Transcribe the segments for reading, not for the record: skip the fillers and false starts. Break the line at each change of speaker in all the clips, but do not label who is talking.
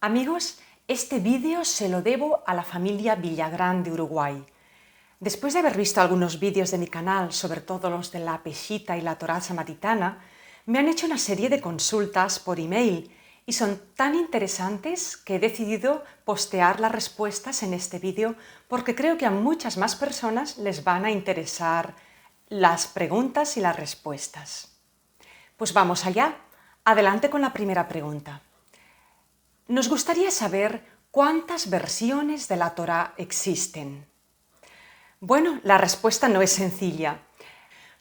Amigos, este vídeo se lo debo a la familia Villagrán de Uruguay. Después de haber visto algunos vídeos de mi canal, sobre todo los de la Peshita y la Torá samaritana, me han hecho una serie de consultas por email y son tan interesantes que he decidido postear las respuestas en este vídeo porque creo que a muchas más personas les van a interesar las preguntas y las respuestas. Pues vamos allá. Adelante con la primera pregunta. Nos gustaría saber cuántas versiones de la Torá existen. Bueno, la respuesta no es sencilla.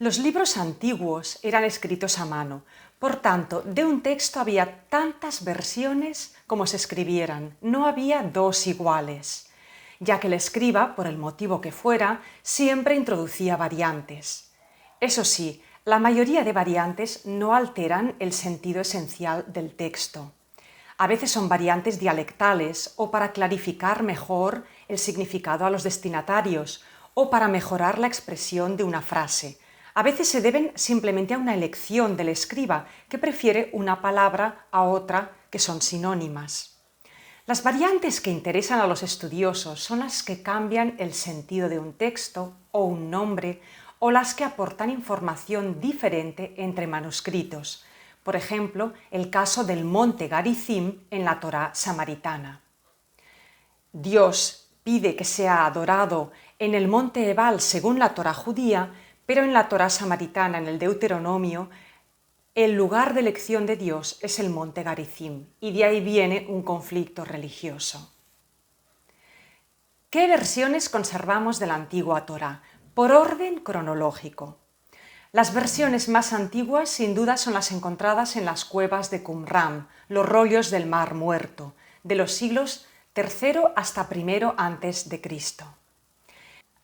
Los libros antiguos eran escritos a mano, por tanto, de un texto había tantas versiones como se escribieran, no había dos iguales, ya que el escriba, por el motivo que fuera, siempre introducía variantes. Eso sí, la mayoría de variantes no alteran el sentido esencial del texto. A veces son variantes dialectales o para clarificar mejor el significado a los destinatarios o para mejorar la expresión de una frase. A veces se deben simplemente a una elección del escriba que prefiere una palabra a otra que son sinónimas. Las variantes que interesan a los estudiosos son las que cambian el sentido de un texto o un nombre o las que aportan información diferente entre manuscritos. Por ejemplo, el caso del monte Garizim en la Torá samaritana. Dios pide que sea adorado en el monte Ebal según la Torá judía, pero en la Torá samaritana, en el Deuteronomio, el lugar de elección de Dios es el monte Garizim, y de ahí viene un conflicto religioso. ¿Qué versiones conservamos de la antigua Torá? Por orden cronológico. Las versiones más antiguas sin duda son las encontradas en las cuevas de Qumran, los rollos del Mar Muerto, de los siglos III hasta I a.C.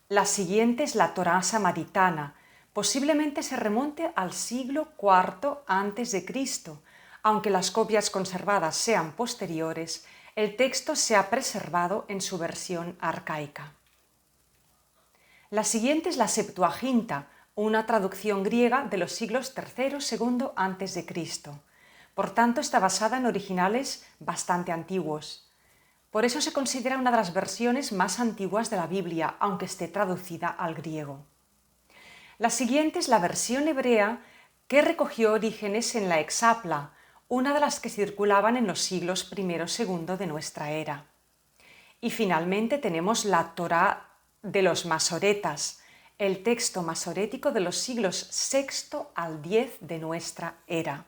La siguiente es la Torá samaritana, posiblemente se remonte al siglo IV a.C., aunque las copias conservadas sean posteriores, el texto se ha preservado en su versión arcaica. La siguiente es la Septuaginta, una traducción griega de los siglos III y II a.C. Por tanto, está basada en originales bastante antiguos. Por eso se considera una de las versiones más antiguas de la Biblia, aunque esté traducida al griego. La siguiente es la versión hebrea que recogió orígenes en la Exapla, una de las que circulaban en los siglos I y II de nuestra era. Y finalmente tenemos la Torá de los masoretas, el texto masorético de los siglos VI al X de nuestra era.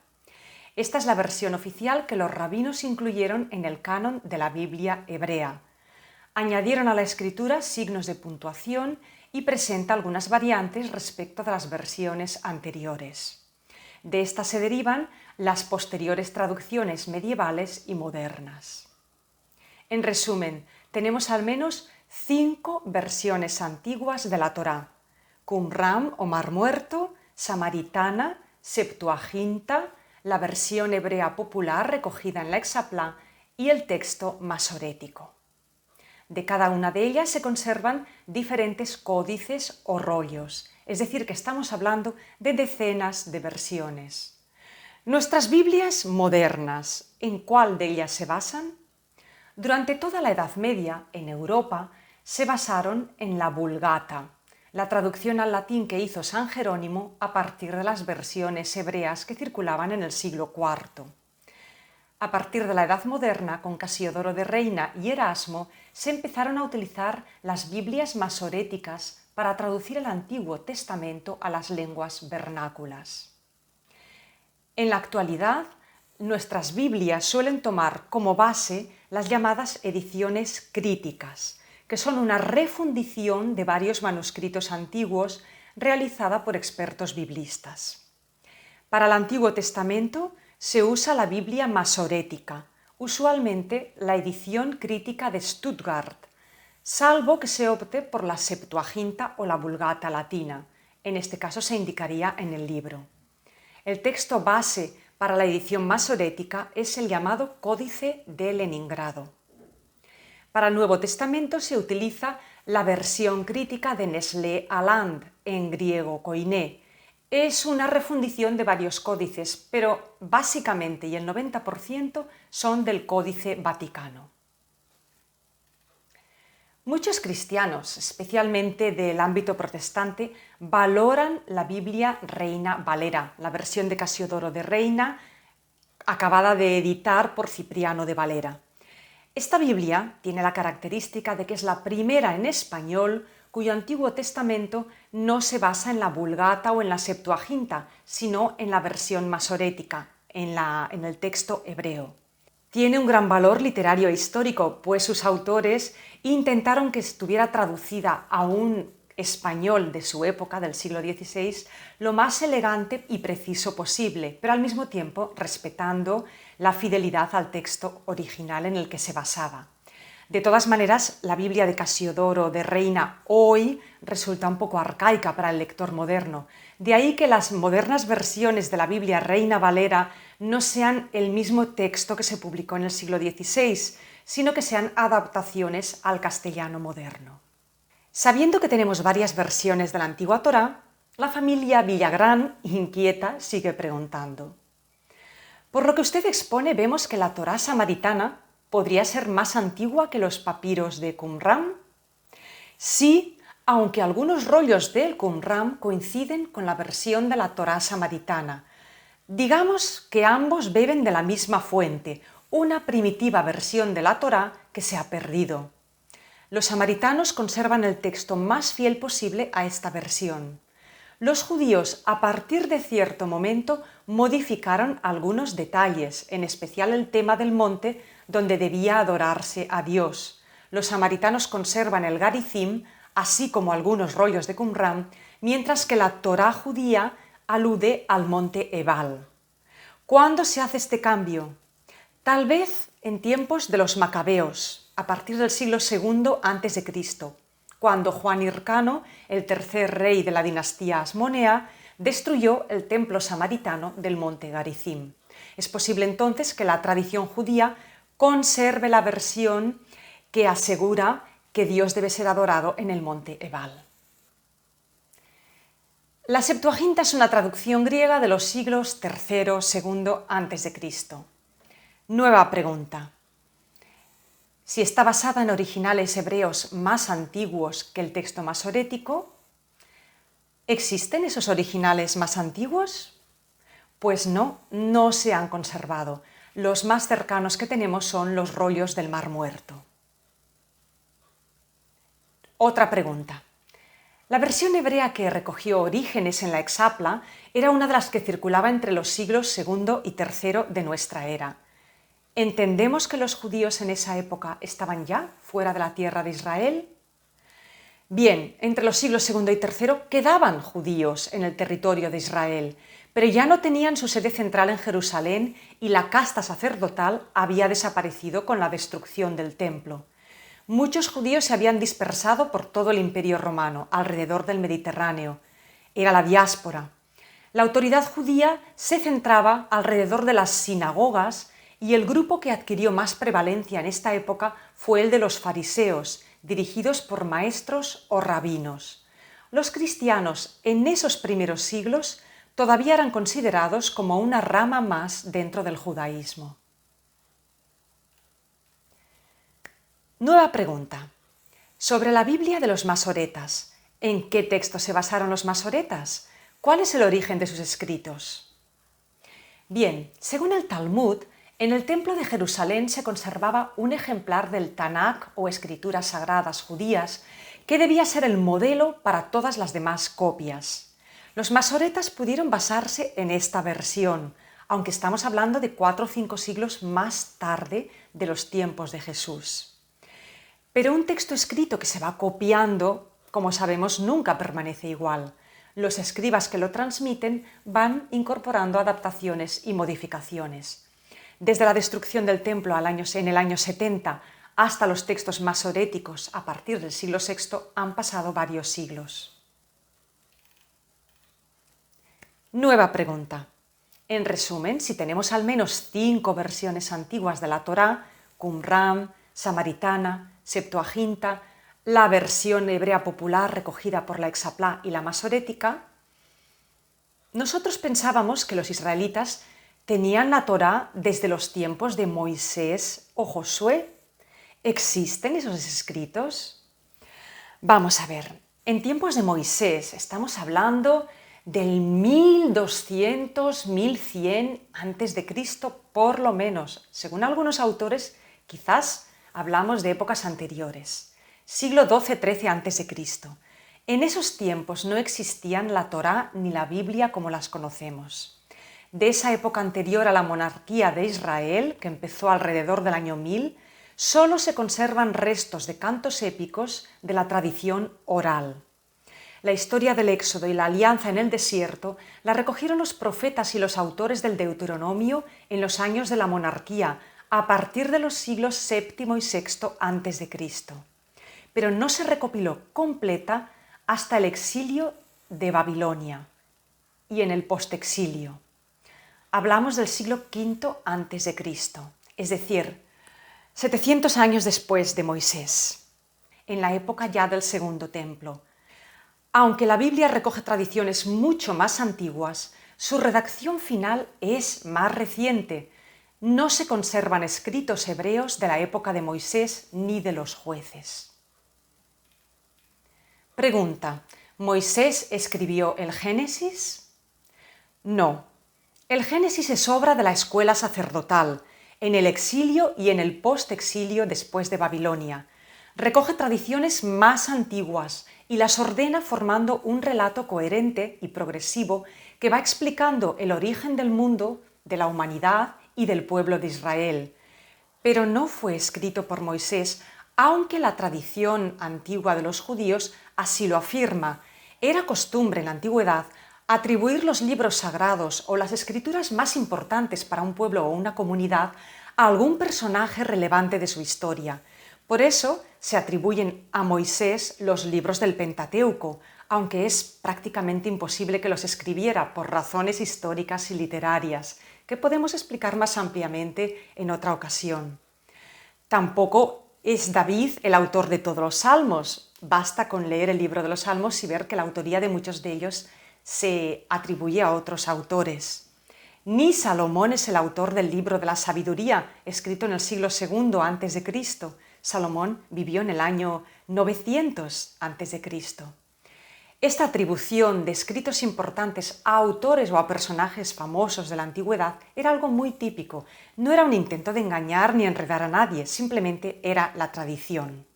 Esta es la versión oficial que los rabinos incluyeron en el canon de la Biblia hebrea. Añadieron a la escritura signos de puntuación y presenta algunas variantes respecto de las versiones anteriores. De esta se derivan las posteriores traducciones medievales y modernas. En resumen, tenemos al menos 5 versiones antiguas de la Torá: Qumran o Mar Muerto, Samaritana, Septuaginta, la versión hebrea popular recogida en la Exapla y el texto masorético. De cada una de ellas se conservan diferentes códices o rollos, es decir, que estamos hablando de decenas de versiones. Nuestras Biblias modernas, ¿en cuál de ellas se basan? Durante toda la Edad Media, en Europa, se basaron en la Vulgata, la traducción al latín que hizo San Jerónimo a partir de las versiones hebreas que circulaban en el siglo IV. A partir de la Edad Moderna, con Casiodoro de Reina y Erasmo, se empezaron a utilizar las Biblias masoréticas para traducir el Antiguo Testamento a las lenguas vernáculas. En la actualidad, nuestras Biblias suelen tomar como base las llamadas ediciones críticas, que son una refundición de varios manuscritos antiguos realizada por expertos biblistas. Para el Antiguo Testamento se usa la Biblia masorética, usualmente la edición crítica de Stuttgart, salvo que se opte por la Septuaginta o la Vulgata latina. En este caso se indicaría en el libro. El texto base para la edición masorética es el llamado Códice de Leningrado. Para el Nuevo Testamento se utiliza la versión crítica de Nestlé Aland, en griego koiné, Es una refundición de varios códices, pero básicamente y el 90% son del Códice Vaticano. Muchos cristianos, especialmente del ámbito protestante, valoran la Biblia Reina Valera, la versión de Casiodoro de Reina, acabada de editar por Cipriano de Valera. Esta Biblia tiene la característica de que es la primera en español cuyo Antiguo Testamento no se basa en la Vulgata o en la Septuaginta, sino en la versión masorética, en el texto hebreo. Tiene un gran valor literario e histórico, pues sus autores intentaron que estuviera traducida a un español de su época, del siglo XVI, lo más elegante y preciso posible, pero al mismo tiempo respetando la fidelidad al texto original en el que se basaba. De todas maneras, la Biblia de Casiodoro de Reina hoy resulta un poco arcaica para el lector moderno. De ahí que las modernas versiones de la Biblia Reina Valera no sean el mismo texto que se publicó en el siglo XVI, sino que sean adaptaciones al castellano moderno. Sabiendo que tenemos varias versiones de la antigua Torá, la familia Villagrán, inquieta, sigue preguntando. Por lo que usted expone, vemos que la Torá samaritana podría ser más antigua que los papiros de Qumran. Sí, aunque algunos rollos del Qumran coinciden con la versión de la Torá samaritana. Digamos que ambos beben de la misma fuente, una primitiva versión de la Torá que se ha perdido. Los samaritanos conservan el texto más fiel posible a esta versión. Los judíos, a partir de cierto momento, modificaron algunos detalles, en especial el tema del monte donde debía adorarse a Dios. Los samaritanos conservan el Garizim, así como algunos rollos de Qumran, mientras que la Torá judía alude al monte Ebal. ¿Cuándo se hace este cambio? Tal vez en tiempos de los macabeos, a partir del siglo II a.C., cuando Juan Hircano, el tercer rey de la dinastía asmonea, destruyó el templo samaritano del monte Garizim. Es posible entonces que la tradición judía conserve la versión que asegura que Dios debe ser adorado en el monte Ebal. La Septuaginta es una traducción griega de los siglos III, II a.C. Nueva pregunta. Si está basada en originales hebreos más antiguos que el texto masorético, ¿existen esos originales más antiguos? Pues no, no se han conservado. Los más cercanos que tenemos son los rollos del Mar Muerto. Otra pregunta. La versión hebrea que recogió Orígenes en la Exapla era una de las que circulaba entre los siglos II y III de nuestra era. ¿Entendemos que los judíos en esa época estaban ya fuera de la tierra de Israel? Bien, entre los siglos II y III quedaban judíos en el territorio de Israel, pero ya no tenían su sede central en Jerusalén y la casta sacerdotal había desaparecido con la destrucción del templo. Muchos judíos se habían dispersado por todo el Imperio Romano, alrededor del Mediterráneo. Era la diáspora. La autoridad judía se centraba alrededor de las sinagogas y el grupo que adquirió más prevalencia en esta época fue el de los fariseos, dirigidos por maestros o rabinos. Los cristianos en esos primeros siglos todavía eran considerados como una rama más dentro del judaísmo. Nueva pregunta. Sobre la Biblia de los masoretas. ¿En qué texto se basaron los masoretas? ¿Cuál es el origen de sus escritos? Bien, según el Talmud, en el Templo de Jerusalén se conservaba un ejemplar del Tanaj o Escrituras Sagradas judías que debía ser el modelo para todas las demás copias. Los masoretas pudieron basarse en esta versión, aunque estamos hablando de 4 o 5 siglos más tarde de los tiempos de Jesús. Pero un texto escrito que se va copiando, como sabemos, nunca permanece igual. Los escribas que lo transmiten van incorporando adaptaciones y modificaciones. Desde la destrucción del templo en el año 70 hasta los textos masoréticos a partir del siglo VI han pasado varios siglos. Nueva pregunta. En resumen, si tenemos al menos 5 versiones antiguas de la Torá, Qumran, Samaritana, Septuaginta, la versión hebrea popular recogida por la Exapla y la masorética, Nosotros pensábamos que los israelitas tenían la Torá desde los tiempos de Moisés o Josué. ¿Existen esos escritos? Vamos a ver, en tiempos de Moisés estamos hablando del 1200, 1100 antes de Cristo, por lo menos. Según algunos autores, quizás hablamos de épocas anteriores, siglo XII-XIII antes de Cristo. En esos tiempos no existían la Torá ni la Biblia como las conocemos. De esa época anterior a la monarquía de Israel, que empezó alrededor del año 1000, solo se conservan restos de cantos épicos de la tradición oral. La historia del Éxodo y la alianza en el desierto la recogieron los profetas y los autores del Deuteronomio en los años de la monarquía, a partir de los siglos VII y VI antes de Cristo. Pero no se recopiló completa hasta el exilio de Babilonia y en el postexilio. Hablamos del siglo V antes de Cristo, es decir, 700 años después de Moisés, en la época ya del Segundo Templo. Aunque la Biblia recoge tradiciones mucho más antiguas, su redacción final es más reciente. No se conservan escritos hebreos de la época de Moisés ni de los jueces. Pregunta: ¿Moisés escribió el Génesis? No. El Génesis es obra de la escuela sacerdotal, en el exilio y en el postexilio después de Babilonia. Recoge tradiciones más antiguas y las ordena formando un relato coherente y progresivo que va explicando el origen del mundo, de la humanidad y del pueblo de Israel. Pero no fue escrito por Moisés, aunque la tradición antigua de los judíos así lo afirma. Era costumbre en la antigüedad atribuir los libros sagrados o las escrituras más importantes para un pueblo o una comunidad a algún personaje relevante de su historia. Por eso se atribuyen a Moisés los libros del Pentateuco, aunque es prácticamente imposible que los escribiera por razones históricas y literarias, que podemos explicar más ampliamente en otra ocasión. Tampoco es David el autor de todos los salmos. Basta con leer el libro de los salmos y ver que la autoría de muchos de ellos se atribuye a otros autores. Ni Salomón es el autor del libro de la sabiduría, escrito en el siglo II a.C. Salomón vivió en el año 900 a.C. Esta atribución de escritos importantes a autores o a personajes famosos de la antigüedad era algo muy típico. No era un intento de engañar ni enredar a nadie, simplemente era la tradición.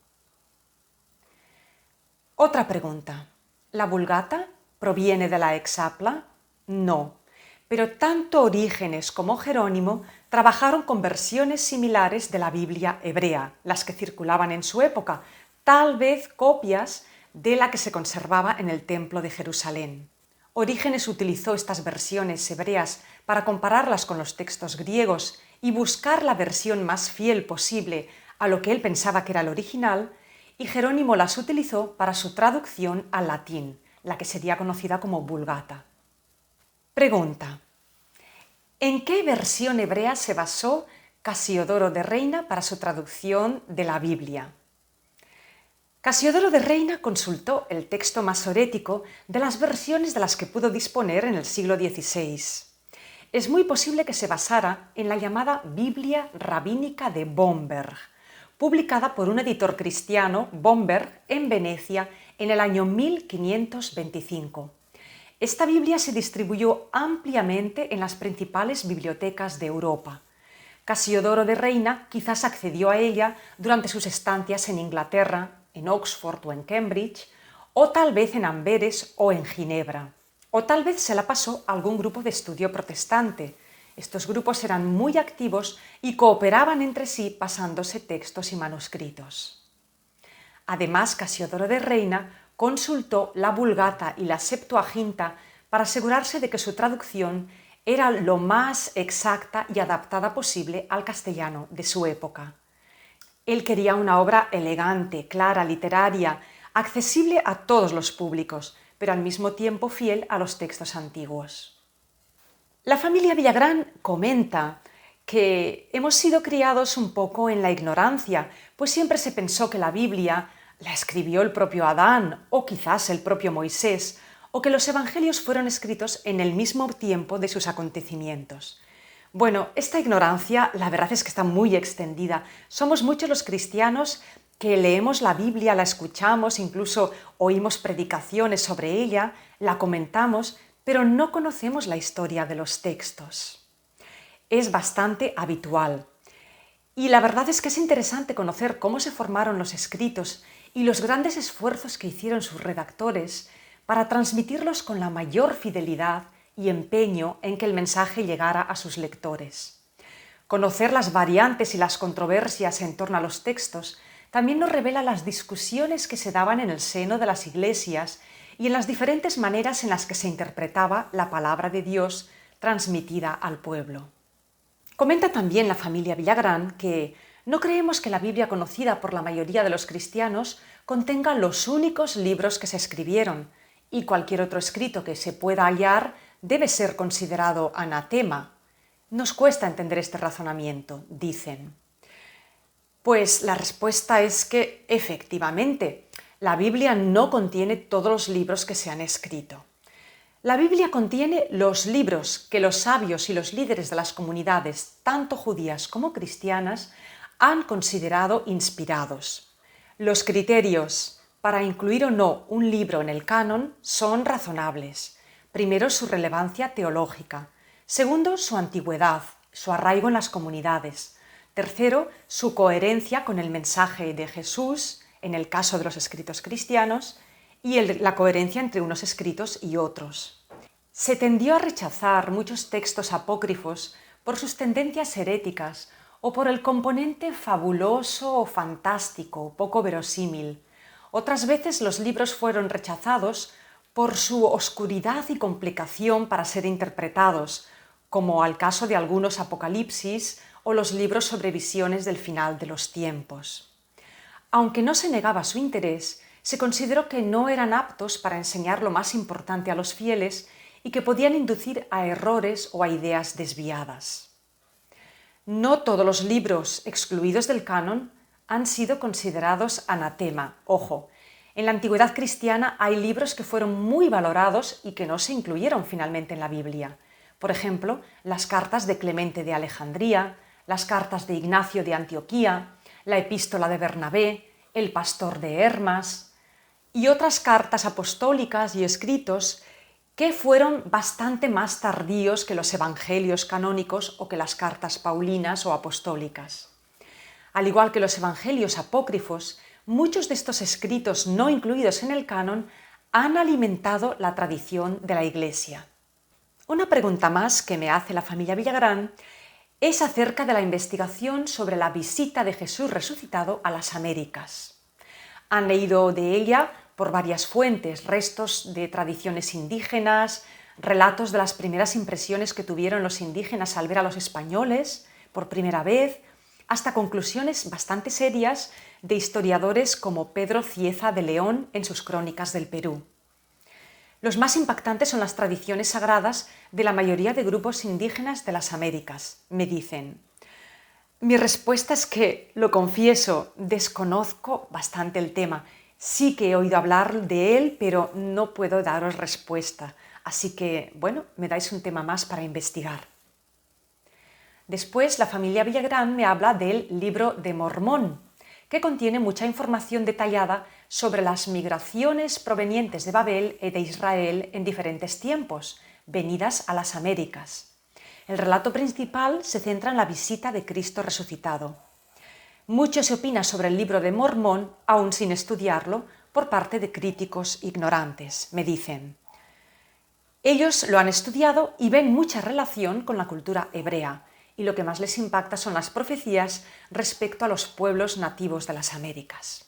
Otra pregunta. ¿La Vulgata proviene de la Exapla? No, pero tanto Orígenes como Jerónimo trabajaron con versiones similares de la Biblia hebrea, las que circulaban en su época, tal vez copias de la que se conservaba en el Templo de Jerusalén. Orígenes utilizó estas versiones hebreas para compararlas con los textos griegos y buscar la versión más fiel posible a lo que él pensaba que era el original, y Jerónimo las utilizó para su traducción al latín, la que sería conocida como Vulgata. Pregunta: ¿en qué versión hebrea se basó Casiodoro de Reina para su traducción de la Biblia? Casiodoro de Reina consultó el texto masorético de las versiones de las que pudo disponer en el siglo XVI. Es muy posible que se basara en la llamada Biblia rabínica de Bomberg, publicada por un editor cristiano, Bomberg, en Venecia en el año 1525. Esta Biblia se distribuyó ampliamente en las principales bibliotecas de Europa. Casiodoro de Reina quizás accedió a ella durante sus estancias en Inglaterra, en Oxford o en Cambridge, o tal vez en Amberes o en Ginebra. O tal vez se la pasó a algún grupo de estudio protestante. Estos grupos eran muy activos y cooperaban entre sí pasándose textos y manuscritos. Además, Casiodoro de Reina consultó la Vulgata y la Septuaginta para asegurarse de que su traducción era lo más exacta y adaptada posible al castellano de su época. Él quería una obra elegante, clara, literaria, accesible a todos los públicos, pero al mismo tiempo fiel a los textos antiguos. La familia Villagrán comenta que hemos sido criados un poco en la ignorancia, pues siempre se pensó que la Biblia la escribió el propio Adán o quizás el propio Moisés, o que los evangelios fueron escritos en el mismo tiempo de sus acontecimientos. Bueno, esta ignorancia la verdad es que está muy extendida. Somos muchos los cristianos que leemos la Biblia, la escuchamos, incluso oímos predicaciones sobre ella, la comentamos, pero no conocemos la historia de los textos. Es bastante habitual. Y la verdad es que es interesante conocer cómo se formaron los escritos y los grandes esfuerzos que hicieron sus redactores para transmitirlos con la mayor fidelidad y empeño en que el mensaje llegara a sus lectores. Conocer las variantes y las controversias en torno a los textos también nos revela las discusiones que se daban en el seno de las iglesias y en las diferentes maneras en las que se interpretaba la palabra de Dios transmitida al pueblo. Comenta también la familia Villagrán que no creemos que la Biblia conocida por la mayoría de los cristianos contenga los únicos libros que se escribieron, y cualquier otro escrito que se pueda hallar debe ser considerado anatema. Nos cuesta entender este razonamiento, dicen. Pues la respuesta es que, efectivamente, la Biblia no contiene todos los libros que se han escrito. La Biblia contiene los libros que los sabios y los líderes de las comunidades, tanto judías como cristianas, han considerado inspirados. Los criterios para incluir o no un libro en el canon son razonables. Primero, su relevancia teológica. Segundo, su antigüedad, su arraigo en las comunidades. Tercero, su coherencia con el mensaje de Jesús, en el caso de los escritos cristianos, y la coherencia entre unos escritos y otros. Se tendió a rechazar muchos textos apócrifos por sus tendencias heréticas o por el componente fabuloso o fantástico, poco verosímil. Otras veces los libros fueron rechazados por su oscuridad y complicación para ser interpretados, como al caso de algunos Apocalipsis o los libros sobre visiones del final de los tiempos. Aunque no se negaba su interés, se consideró que no eran aptos para enseñar lo más importante a los fieles y que podían inducir a errores o a ideas desviadas. No todos los libros excluidos del canon han sido considerados anatema. Ojo, en la antigüedad cristiana hay libros que fueron muy valorados y que no se incluyeron finalmente en la Biblia. Por ejemplo, las cartas de Clemente de Alejandría, las cartas de Ignacio de Antioquía, la epístola de Bernabé, el pastor de Hermas y otras cartas apostólicas y escritos que fueron bastante más tardíos que los evangelios canónicos o que las cartas paulinas o apostólicas. Al igual que los evangelios apócrifos, muchos de estos escritos no incluidos en el canon han alimentado la tradición de la Iglesia. Una pregunta más que me hace la familia Villagrán es acerca de la investigación sobre la visita de Jesús resucitado a las Américas. Han leído de ella por varias fuentes, restos de tradiciones indígenas, relatos de las primeras impresiones que tuvieron los indígenas al ver a los españoles por primera vez, hasta conclusiones bastante serias de historiadores como Pedro Cieza de León en sus crónicas del Perú. Los más impactantes son las tradiciones sagradas de la mayoría de grupos indígenas de las Américas, me dicen. Mi respuesta es que, lo confieso, desconozco bastante el tema. Sí que he oído hablar de él, pero no puedo daros respuesta. Así que, bueno, me dais un tema más para investigar. Después, la familia Villagrán me habla del Libro de Mormón, que contiene mucha información detallada sobre las migraciones provenientes de Babel y de Israel en diferentes tiempos, venidas a las Américas. El relato principal se centra en la visita de Cristo resucitado. Mucho se opina sobre el Libro de Mormón, aún sin estudiarlo, por parte de críticos ignorantes, me dicen. Ellos lo han estudiado y ven mucha relación con la cultura hebrea, y lo que más les impacta son las profecías respecto a los pueblos nativos de las Américas.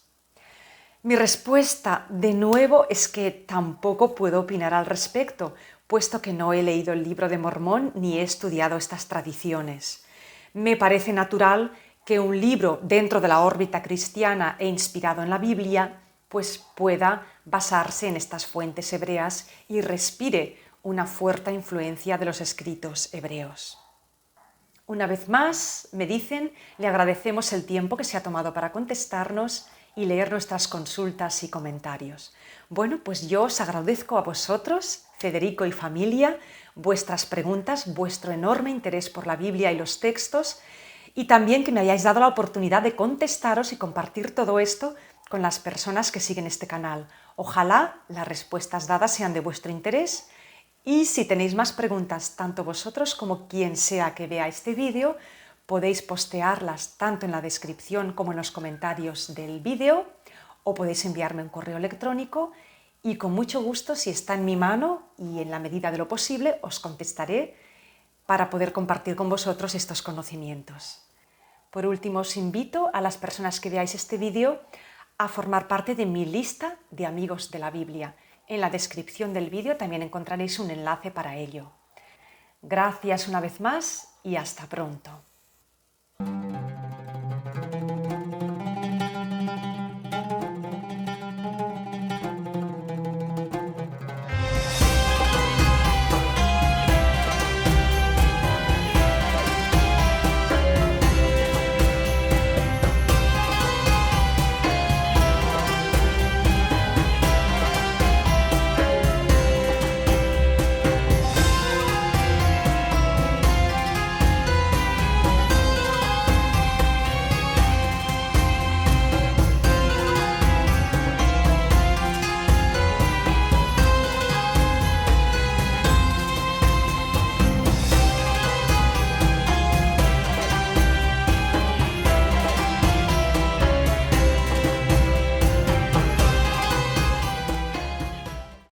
Mi respuesta, de nuevo, es que tampoco puedo opinar al respecto, puesto que no he leído el Libro de Mormón ni he estudiado estas tradiciones. Me parece natural que un libro dentro de la órbita cristiana e inspirado en la Biblia, pues pueda basarse en estas fuentes hebreas y respire una fuerte influencia de los escritos hebreos. Una vez más, me dicen, le agradecemos el tiempo que se ha tomado para contestarnos y leer nuestras consultas y comentarios. Bueno, pues yo os agradezco a vosotros, Federico y familia, vuestras preguntas, vuestro enorme interés por la Biblia y los textos, y también que me hayáis dado la oportunidad de contestaros y compartir todo esto con las personas que siguen este canal. Ojalá las respuestas dadas sean de vuestro interés, y si tenéis más preguntas, tanto vosotros como quien sea que vea este vídeo, podéis postearlas tanto en la descripción como en los comentarios del vídeo, o podéis enviarme un correo electrónico y con mucho gusto, si está en mi mano y en la medida de lo posible, os contestaré para poder compartir con vosotros estos conocimientos. Por último, os invito a las personas que veáis este vídeo a formar parte de mi lista de amigos de la Biblia. En la descripción del vídeo también encontraréis un enlace para ello. Gracias una vez más y hasta pronto.